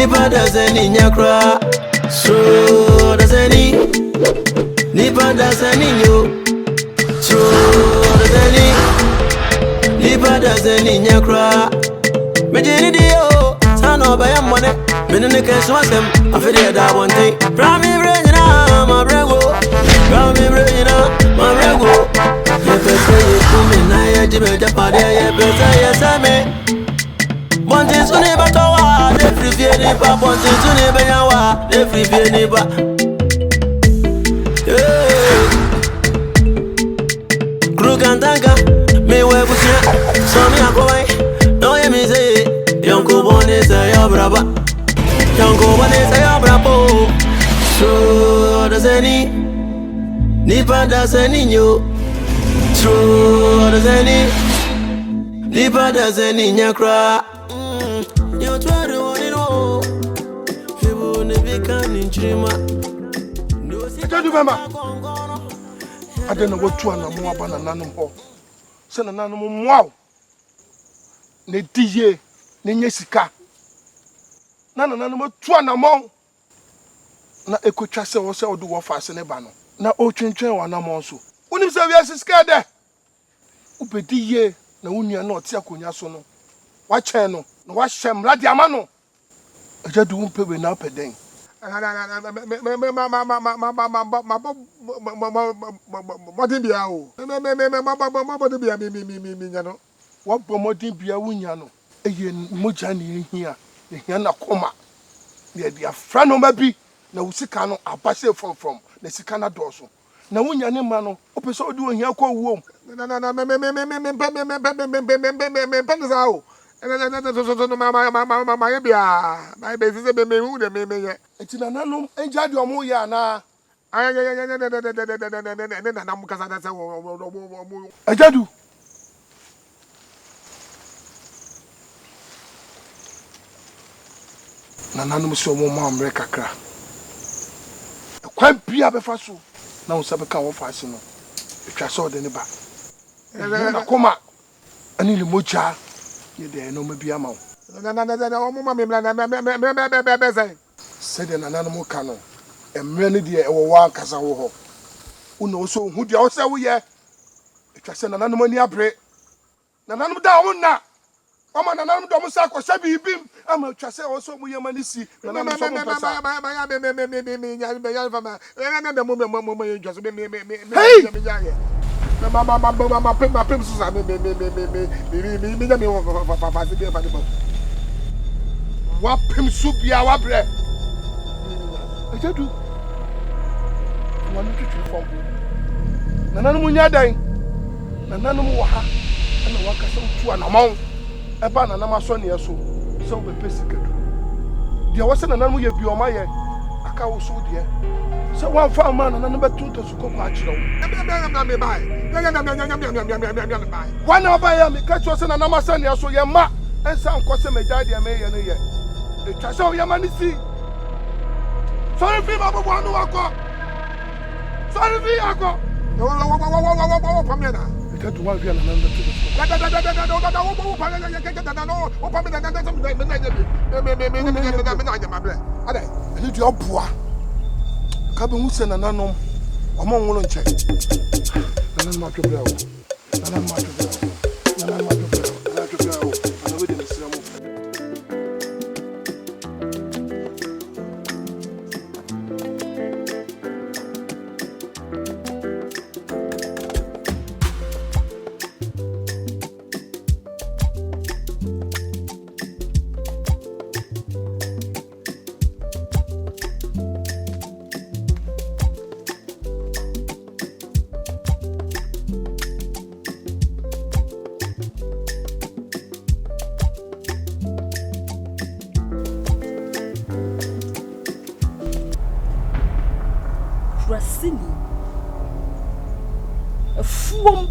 Nipa doesn't in your cry. So doesn't he? Nipa doesn't in you. So doesn't he? Nipa doesn't in your cry. Majini dio, son of a money. Minute cash was him. I feel that one thing. Prami brain, my brego. Prami brain, my brego. If I say you come in, I jibber the party, I better, yes, I may. One thing to never tower, the free neighbor, one thing to never yawa, the free neighbor. Crook and tanker, me wear with you, so me a go away. No, you me say, young Cobon is a your brother. Young Cobon is a your brother. So does any Nipa does any you? So does any Nipa does any your cry? You try to want it all. You won't be coming, Chima. I tell you, Mama. I don't know what to and more about an animal. Send an animal. Wow. Ne DJ, ne Jessica. None an animal to an among. Na echo chasser or so do what fast in a banner. Na ocean train one among so. When you say yes, is scared there. Upe DJ, na unia not Tiacunia sono. What channel? No, what sham, Ladiamano. I just don't pay when up a day. What promoting Bia Winyano? A Mujani here, the Yana Coma. The friend of maybe no Sicano, a passive from the Sicana Dorso. Now, when you're Mano, open so doing here call womb. It's in an unknown and judge your moya. I do. Nananum so mom recacra. A quite pia befasu. Now Sabaka of Fasino. If I saw the neighbor. And coma. I need a mocha. There no maybe a mouth. Said an animal cannon. And many dear or one casawo. Who knows so who the also we are? If I send an animal near break. Nanam down now. I'm an animal domicile or shabby beam. I'm a chasser also we are money see. Hey! What pim soup ya wabre? I tell you, one to form. Nanamunya dying, Nanamu ha, and a waka some to an amount. A ban and Amasonia so be pessic. There wasn't an animal you be on my head. I can't so dear. So one found man and number two to cook much. One hour by me, catch us an Amasonia so your ma and some costing a daddy a may and a year. The trash of your money see. Sorry, people, one who I got. Sorry, I got. No, because one be another to the school. Cabin who send an unknown among one check. And I'm not to blow. And I'm not to blow. And I'm not to blow. And I'm to blow. And I'm waiting to see them. A fool.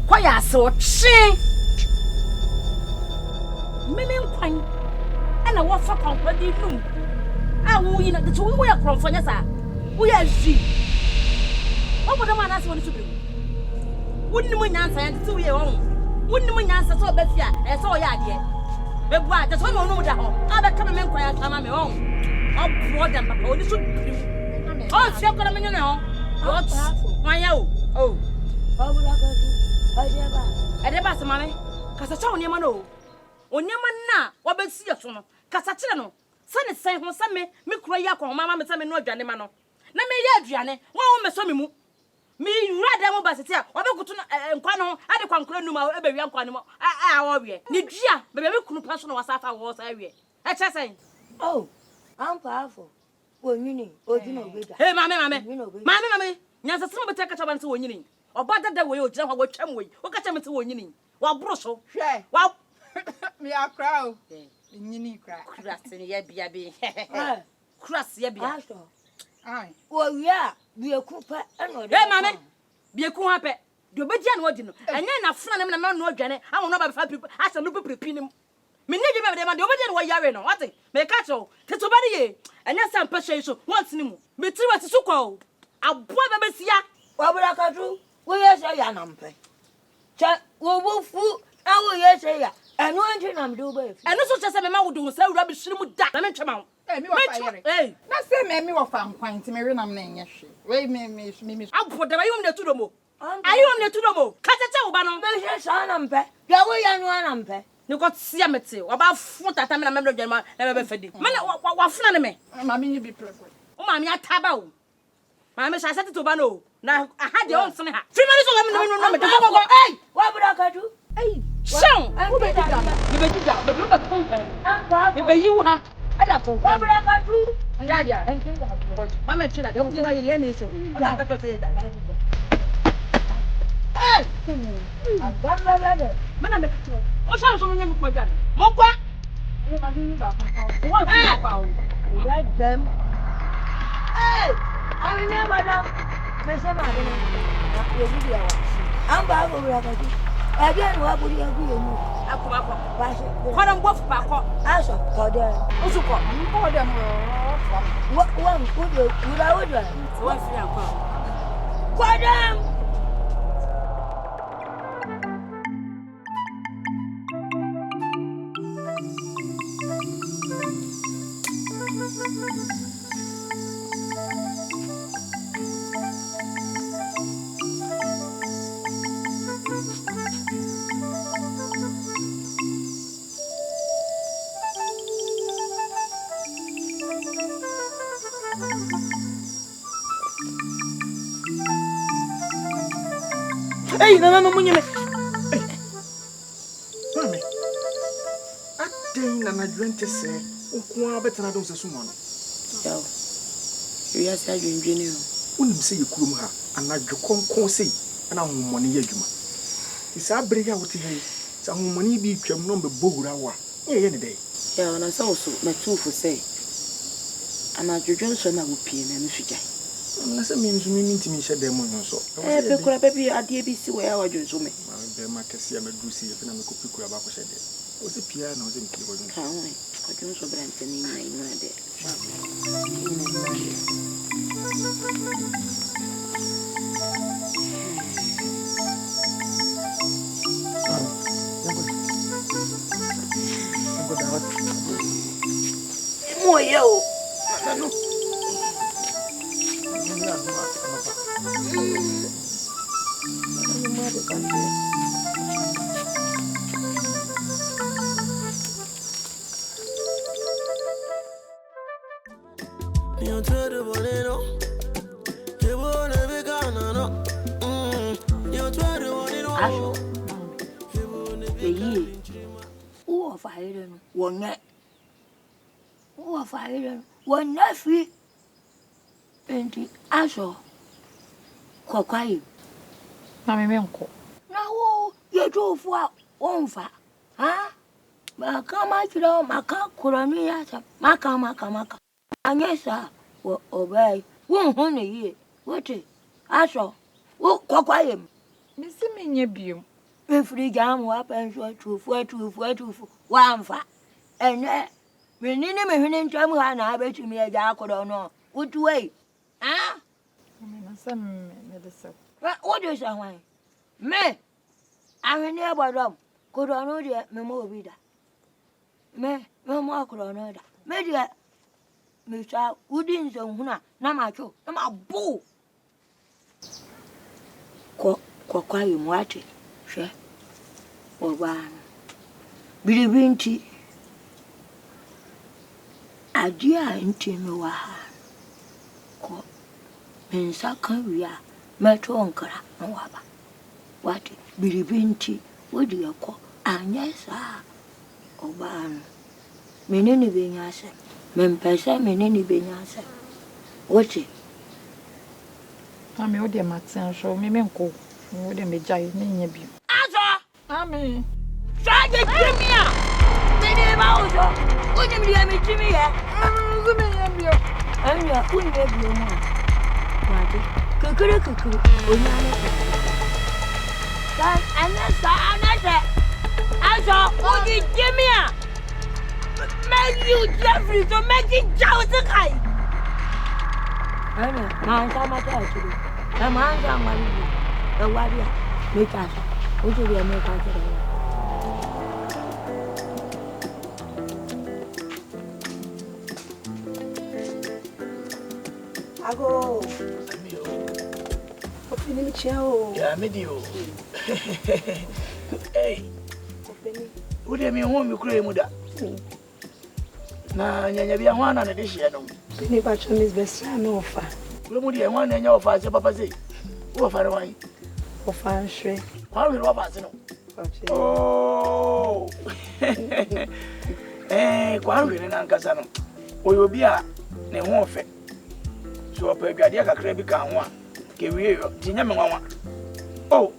Quite so cheap. Meaning quine. And I want for company room. I will in the 2 way from Fanasa. We are she. What would a man ask what to do? Wouldn't we answer 2 years old? Wouldn't we answer so Bethia and so yard yet? But why? That's one know that. I'll come and quiet. on. I'm poor than Papa. This should be. Oh, she got a minute now. What's my oh? I never saw money. Casacho, Yamano. On Yamana, what be see us on Casachano. Son is saying, Same, me cry up on Mamma, Sammy, no Janimano. Na me Yadriane, one me so me rather mo basiti a obe kutu nkwa no ade kwankro numa ebe wi nkwa no mo owie ne dua be be kunu paso no wasafa wo sa awie e che sen oh I'm powerful wonyini ojina obeda hey mame nyansa sima beta ka chaba nti wonyini obada da we ogira ho watwam we wo ka cha mti wonyini wa boro so hwe wa me akra o nyini kra krase ne ya bia bi krase ya bia ai wo wia bieku pa eno hey mame bieku ha pe de obedia na odi no enya na funa na me no adwane awo no ba fa asa no peprepi nim me ne dwe be de obedia na wo yawe no what me ka cho teto ba de ye enya sam pa hwe so want ni mu me tiri wati so kwa o aboa ba besia wo bra ka tu wo ye se ya na mpe cha wo bu fu na wo ye se ya eno nti na mdo ba fu eno so chese me ma wo do sa wura be hwiri mu da na me twema mi wa fa yere na se me wa fa nkwan nti me renam na enye hwe we me abo da ba yum ne tudomo ayum ne tudomo ka cheche wo ba no be se sa na mpe ya wo ya no na mpe ni ko tia mete wo ba fu tata me na me dwan ma na be fedi me wa funa ne me ma me nyi bi pleko o ma me ataba o ma me sha sete to ba no na aha de on sene ha fi me so me no me go ei wo bra ka tu ei shon wo be da me be jiga me be ko me be yi wo ha ada ko wo bra ka tu ya ya ma me tira de ko ga ye ne so da ka to se da eh agamba de mana me ko o sha so me ko ja mo kwa ni ma ni ba wo kwa o ya dem ei ami ne madam me se ma de na yo bi ya wa amba wo bra ka tu again wa buri ya ku yo mu akuma ko ba se ko don bo fa ko aso ko de o su ko ko de mo wa ku de wo da wo fi akwa ko dem Hey, no munyeme. Hey. Mami. Adin na nadwente se, nko abetena dom se sumo no. Yo. You say adwendwene o. Unim se yekurum ha, anadwo konkon sei, na hommone ye adwuma. Isa abere ya wote he, sa hommone bi twam no mbebowura wa. Ye ne dey. Ya na so so matufu say. Anadwodwon so na wo pie na no figya. Na se mi nzumi ntimi hye dem nyon so. Pe kura pe bi ade bi si wo ya wadwon so me. Ma be ma kese ya medu si ye na me kopi kura ba ko hye de. O se pia na o se mpi wadwon. Ka ho. Wadwon so brante ni na inu de. Moyo. No. Fi enti aso kwakwai na me menko na wo ye tofu a wonfa ha maka ma kiro maka kurani ya sa maka anyesa wo obai wo hu ne ye wote aso wo kwakwai me si menye biom me free jam wa penso tufu wamfa ene menini me hwene ntwam ha na abetumi agya akodo no wotuwei ah me na se me de se what do you say why me ahwene abodom kodo no de me mo obi da me mo akodo no da me de Mr. Woodin Zona, Namacho, Namabu. Kwa mwate, she, Oban. Bilibinti. Adia inti mewaha. Ko, mensa kanwia, meto onkara, nwaba. Wati, bilibinti, wodi yako, anyesa. Oban. Menini benyase. Mempesa menini benyase. Wati. Ami, odi matin show, me menko. Odi me jai, me nyebi. Aso! Ami. Saje kimia. Mene ma ojo. Odi mi ya mi kimia. Ami, me nyebi. Anya unye bi mu. Wati. Kekere. Onya ne. San anasa anasa. Aso, odi kimia. Make you Jeffrey to make it jauh kai. Ana, mangsa mata akiri. Mangsa mari. Ewaria, make us. Ojo dia make us. Ago. Opini mi chao. Ya medio. Hey. Opini. Udi mi ho mi kure mu da. Na nyanya bia ho ana na de hye no. Opini ba cho Miss Besra me ofa. Kure mu de ho ana nya ofa se papa sei. Wo fa re wan. Ofa nhwe. Kwa we ro fa se no. Okay. Oh. Kwa we na nkasa no. Oyo bi a ne ho ofe. So opa adwade kakra bi ka ho a. Ke wie yo. Tinya me nwanwa. Oh.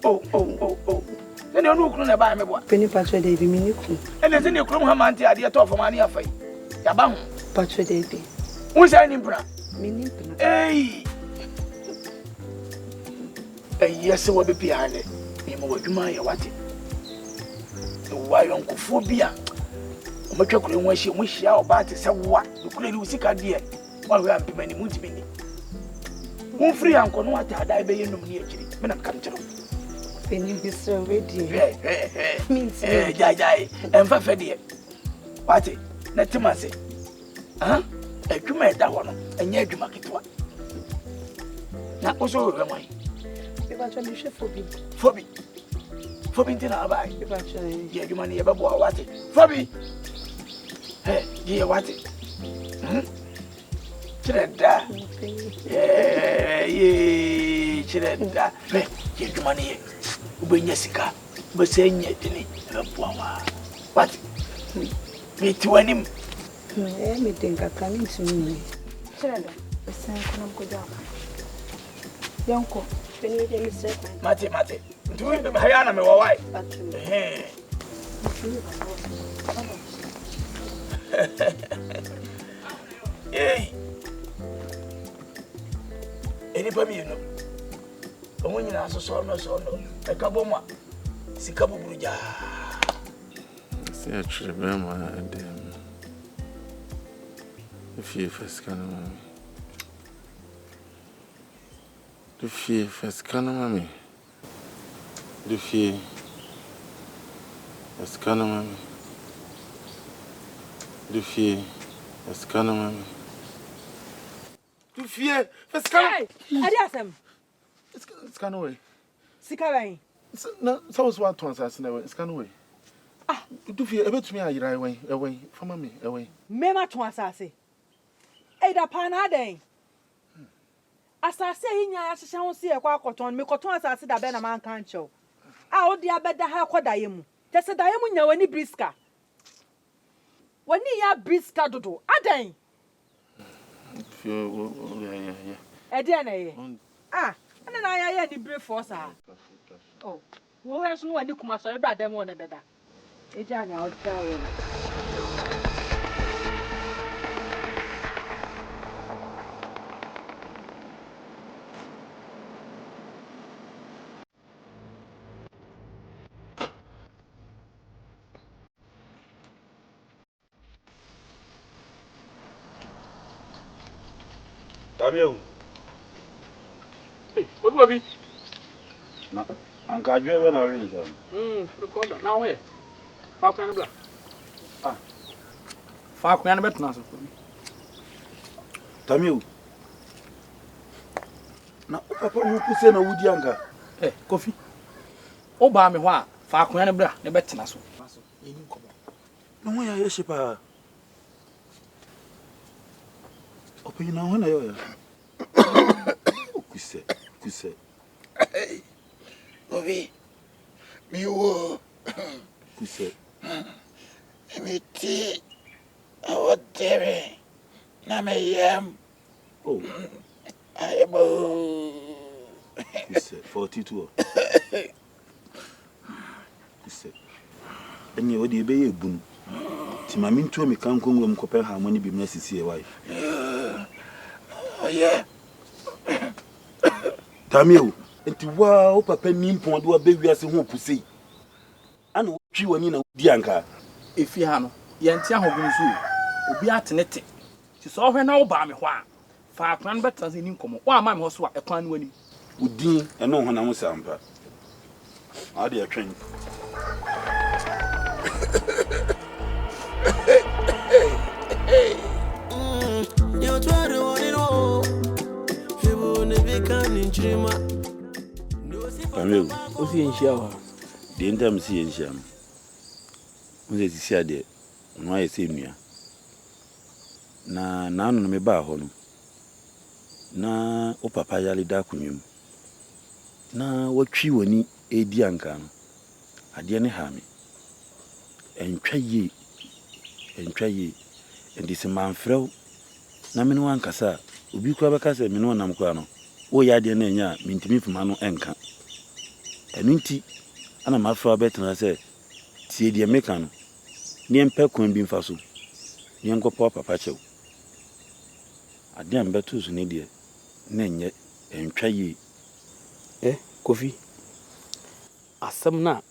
Then you know who na ba me boa. Opini patro de bi mini ku. Ene se ne krom ha mante ade to for mani afai. Ya ba ho. Patro de bi. Who say ni mpra? Mini mpna. Hey. Yes, what be piane. Me mo wadwuma ya wate. Wa yonkofo bia. O matwa kure ho ahie mo hia oba te se wa. Kure ni usika de e. Wa we ampimani mu ntimini. Mo free anko no ate ada be yenum ni akiri. Me na kam kiro. Opini bi so ready. Means Jai. Emfa fe de. Wate. Na timase. Adwuma e da ho no. Enya adwuma ketwa. Na oso we mai. patro mi hwe Fobi ntina abai. patro. Ye adwuma ne ye bebo wate. Fobi. Ye wate. Chirenda. Ye chirenda. Ye adwuma ne ye. Ubenya sika. Bosenya dini bebo wa. Wate. Me tiwanim. Me denga kan ntumi. Chirenda. Esen kono mkoja. Yanko. Opini de mi se kan. Mate. Ntu hayana me wawai. Patro. Hey. Enipa mi no. Omo nyina so no. E ka bomwa. Sika buburuja. Se atchire be ma dem. If you first can mommy. If you first can mommy. If you first can mommy. If you first can mommy. Tu fie, fais scan. Adi asem. Scan away. Sika wen. Na so was what to answer na scan away. Ah, tu fie, ebe tumi ayira ewen, fama me ewen. Mema to asase. Eda pa na den. Asase hinya ya hyehyɛ ho se ekwa akoton me koton asase da be na man kan chew. A odi abeda ha akodaye mu. Tese daye mu nya wani briska. Wani ya briska dodo. Adan. Yeah. Ede na ye. Ah, ana na ya ni brave force ah. Oh. Wo he so wani kuma so bra dem wona dada. Eje anya o try wo. Tabiu. What baby? Na anka adwe na rin so. Record now here. Fa kan bla. Ah. Fa kan na betna so. Tamio. Na papa mu kuse na wudi anka. Kofi. O ba me ho a fa akoya ne bra ne betena so. Eni komo. Na ho ya yeshi pa. Open na ho na yo ya. Kuse. Ovi. Mi wo. Kuse. Mi ti. Awo tere. Na me yam. Oh. I am. Kuse 42. Kuse. Eni odi ebe ye bunu. Ti mami ntu me kan kongo m kope ha mani bi mnasisi e wai. Oh yeah. Tamio, enti wa o papa nimpon de wa be wiase ho pusei. Ana twi wani na di anka. Efi ha no, ye ntia hogun so. Obi atenete. Ti so hwe na wo ba me ho a. Fa akran betran se ni nkomo. Wa ma me ho so a ekwan no ani. Udin eno ho na mo sampa. Ade atwen. You try to want it all. You won't be coming to my. Tamio, O si enhia wa. de entam si enhia no. Mo se sisi ade. No aye se nua. Na anu no me ba ho no. Na o papa yale da kunwum. Na watwi wani edi anka no. Ade ne ha me. Entwa ye. Endi se manfrew. Na me no ankasa obi kwa baka se me no nam kwa no. O ya ade na nya mintimi fuma no enka. Enu nti ana mafra betena se tie de meka no. Ni empa kwan bi mfa so. Ni enkopo papa chew. Ade am betu so ne de na nye entwa ye. Kofi. Asem na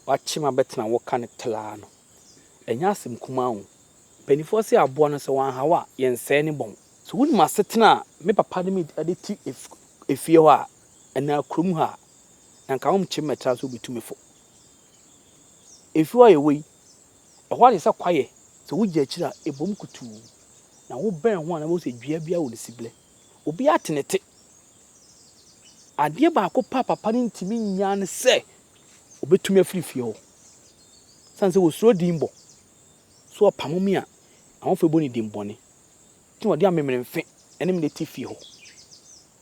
wachima betena wo kan tla no. Enya asem kuma wo. Penifo se aboa no se wan hawa yense ne bon. So woni masetena me papa de me ade ti efie ho a na krom ha na nka wo mche metra so bitumefo. Efie ho ye wei. Ehwa de se kwaye. So wugi akira ebom kutu. Na wo ben ho na wo se dua bia wo ne sible. Obi atenete. Ade ba ko papa ne ntimi nya ne se obetumi afirifie ho. Sanse wo suro dimbo. So opamumi a awon febo ni dimbone. Ti wodi amemere mfe ene me ti fie ho.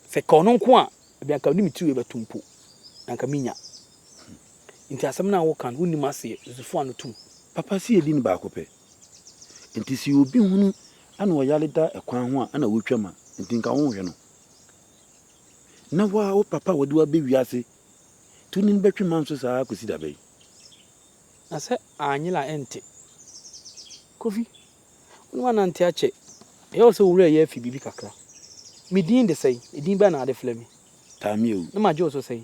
Se ka ono nko a bia nka ni mitiwe betumpo. Nka minya. Nti asem na wo kan woni mase zufo anotum. Papa si edi ni ba ko pe. Nti si obi hunu ana wo yale da ekwan ho a ana wo twama. Nti nka wo hwe no. Na wa o papa wodi wa be wiase. Tu ni betwe manso saa akosi da be. Na se anyila ente. Kofi. Wona nante ache. E o se wure ye fi bibi kakra. Mi din de sei, edin ba na ade flemi. Tamio. Na ma jo so sei.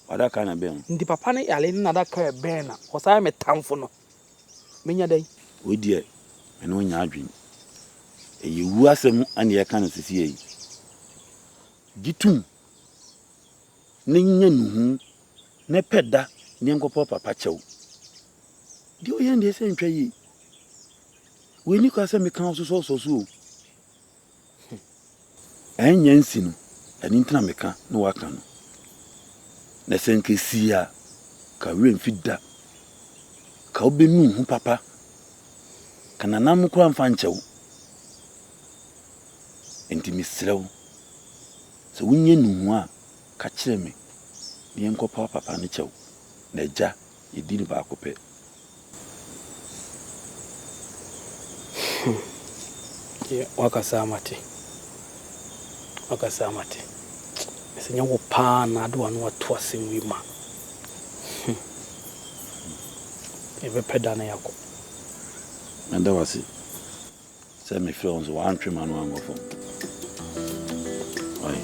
Wada ka na be no. Ndi papa ne yale na da ka be na. O sa me tamfo no. Menya dai. Odi e me no nya adwen. E ye wu asem ane ye ka no sisi yi. Gitum. Ne nya nuhu. Ne peda ne nkopo papa chew. Di o ye ndi se ntwa yi. We ni kwa se me kan so. Enya nsi no. Ani ntina me ka no waka no. Na senke sia ka we mfida. Ka obenu hu papa. Kana nam kwa mfa nchew. Enti misrew. So wunye nuhu a ka kire me. Ni enkopa papa ne chew. Na ja yedini ba akope. Wakasa amate. Senya wo pa na do anu ato asem wi ma. Ebe peda na yakọ. Anda wasi. Se me friends wa antwe manu angofo. Ai.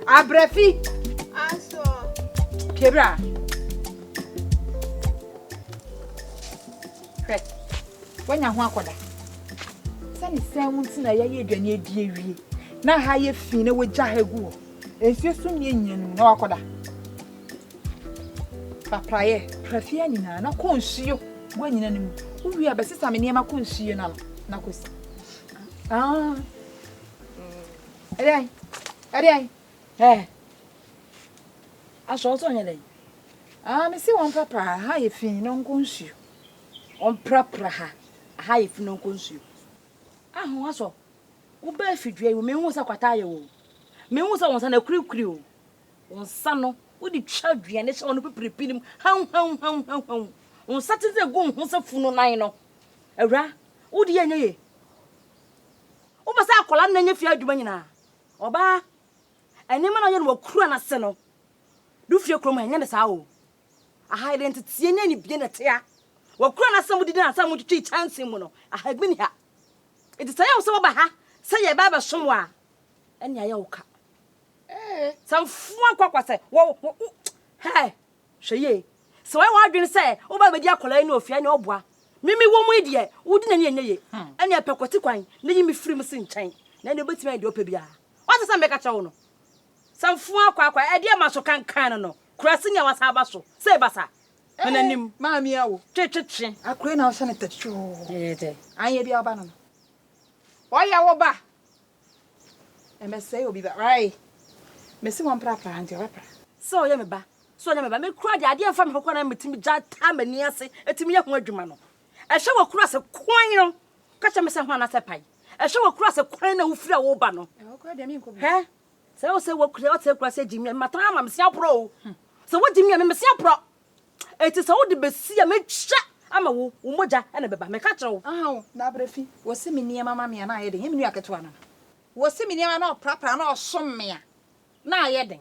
Abrefi. Aso. Kebra. Wenya ho akoda. Sani sɛn na yɛyɛ aduane adi awie. Na ha yɛ fi na wagya ha gu. Esie so nye nyenu na wakoda. Papraye, prafia nyina na konsuo. Bo nyina nim. Uwi abesesa me niema konsuo na kosi. Adai. Aso so nyele. Me si won papa ha yɛ fi no konsuo. On prapra ha yɛ fi no konsuo. Aho aso. Wo ba fidua yi me hu sa kwata ye wo. Me hu sa won sa na kurikuri o. Won sa no wo di twa duane se won peprepinim. Han. Won sa te ze go hu sa funu nan no. Awura, wo di anya ye. Wo ba sa akola na nya fi adwuma nyina. Oba anima na ye no wakura na se no. Du fie krom anya ne sa o. Aha identity nya ni bie na tea. Wakura na sam di na sam twitwi chance mu no. Aha gbi ni ha. Iti say wo so ba ha. Say ye baba somwa. Enya ye wo ka. Sam fu akwakwa say wo hey. Hweye. So why wadwene say wo ba bedi akola ni ofia ni oboa. Mimi wo mu ide, wo di na nya ye. Enya pekoti kwan, na yimi firi mu sin nkyɛn. Na ne betimi ade opa bia. What say make a chawo no? Sam fu akwakwa e de ma so kankan no. Kurasi nya wasa aba so. Say basa. Menanim. Maami awo. Twetwetwe. Akure na wo se ne tachu. Yete. Anye bia oba no. Oya wo ba. Me say obi ba. Right. Me si won pra anti rapra. So ye me ba. Me kura de ade amfa me kokona metimi ja ta mani ase. Etimi ye ho adwuma no. Ehwe wo kura se kwan no. Ka che me se ho ana se pai. Ehwe wo kura se kwan na wo fira wo ba no. E wo kura de me nko bi. He? Se wo se wo kura se jimi matan ama me sia pro. Se wo jimi me sia pro. Eti se wo de besia me twa ama wo moja na beba me ka kire wo. Aha, na brefi. Wo se me niema ma me na aye den. Hemi nu aketo ana. Wo se me niema na prapra na osom me a. Na aye den.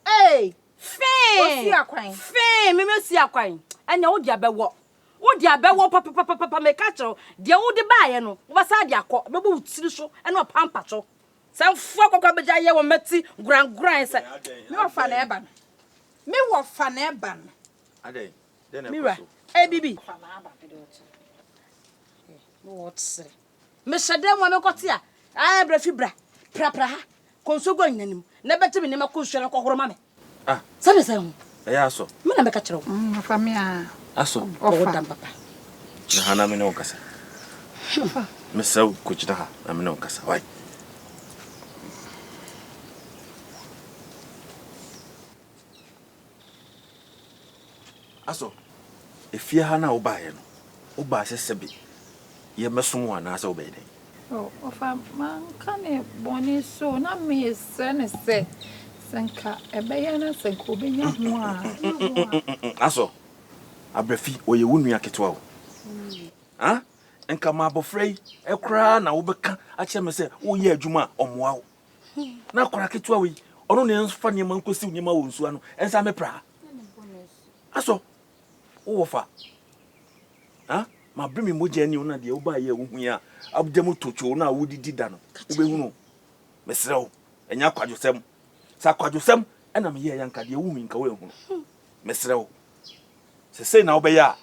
Hey, fe. O si akwan. Fe, me si akwan. Anya wo dia bewo. Wo dia bewo papa me ka kire. Dia wo de baaye no. Wo ba sa dia akọ. Bebo wutiri so e na pampa so. Sam fu akọkọ beja ye wo mati guran se. Me wo fa na eba no. Me wo fa na eba no. Adai. Then Mira. Hey bibi. Fa na aba de o ti. What's me shade mo me kotia. Ah bra fi bra. Pra ha. Konso go nyanim. Na beti me ne makonso na kohoro ma me. Ah. Sabe say ho. Eya aso. Me na me ka kire wo. Fa me a. Aso. O dam papa. Na hana me ne okasa. Me saw ko chita ha na me ne okasa. Why? Aso. Efia ha na wo ba ye no. Wo ba sesebe. Ye mesomo ana asa wo be den. Oh, ofa man kane boni so na me se ne se senka ebeye na senka obenya ho a. Aso. Abrafi oye wunu aketewa wo. Ha? Enka ma abofrei ekra na wo beka a che me se wo ye adwuma omoa wo. Na akora ketewa we ono ne nfa ne man kosi ne ma wo nsu ano ensa me pra. Aso. Wo fa. Ha? Ma brimi moja ni ona de wo ba ye wo hu ya abdemu tocho na wo didi da no wo be hunu mesre wo enya kwadwosem sa kwadwosem ena me ye yanka de wo mi nka wo hunu mesre wo se sei na wo be ya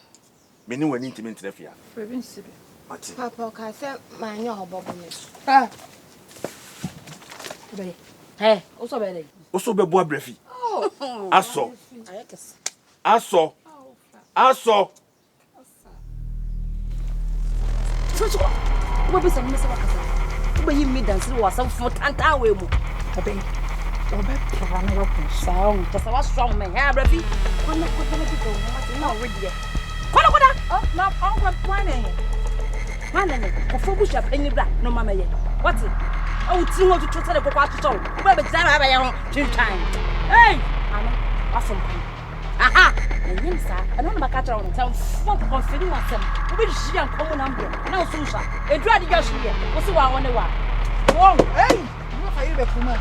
me ni wani ntimi ntrafia Province bi. mati Papa ka se manya obobo ne. Ah. Be. Hey, o so be dey. wo so be bo abrafi aso Ayekes. aso aso Fucho. Wo be se me se wakasa. Wo be yimi dance wo asam fo tanta we mu. Obe pra na wo Sound, kasa wa strong me. Hey, abrafi. Kono ko be bi go na already. Kono. Oh, na on kwa plan Manene, ko fo busha penyi bra no mama ye. What? Oh, ti won to tell ko kwa to. Wo be tell ba ye ho twintwan. Hey! Ano, afom. Aha! Enyim sa, ano na maka tell no. Tell fo ko fini wasem. Wo be hia nkomo na mbre. Na so sha. Edu ade gwa hye. Wo se wa wone wa. Wow, hey! No fa yebe kuma.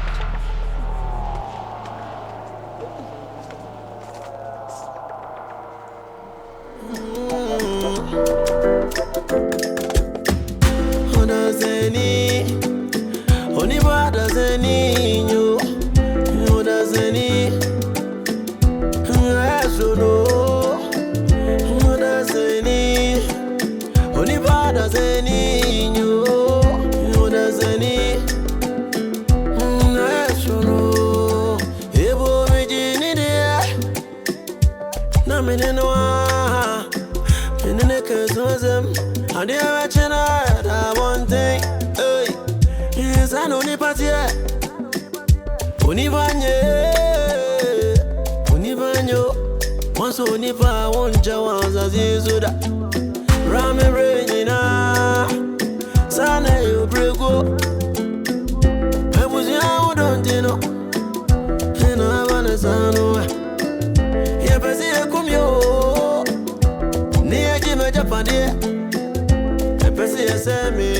Odazeni, oniba dazeni nyo, odazeni, asono, odazeni, oniba dazeni nyo. And they are watching that one thing. Hey, yes, I know the party. Univanyo, once Univa won't jawas as is with that. Rame Renina, Sana, you brego. I was young, don't you know? And I want to sano. Here, Pazia, come yo. Near Jim Japan, dear. I Pazia, send me.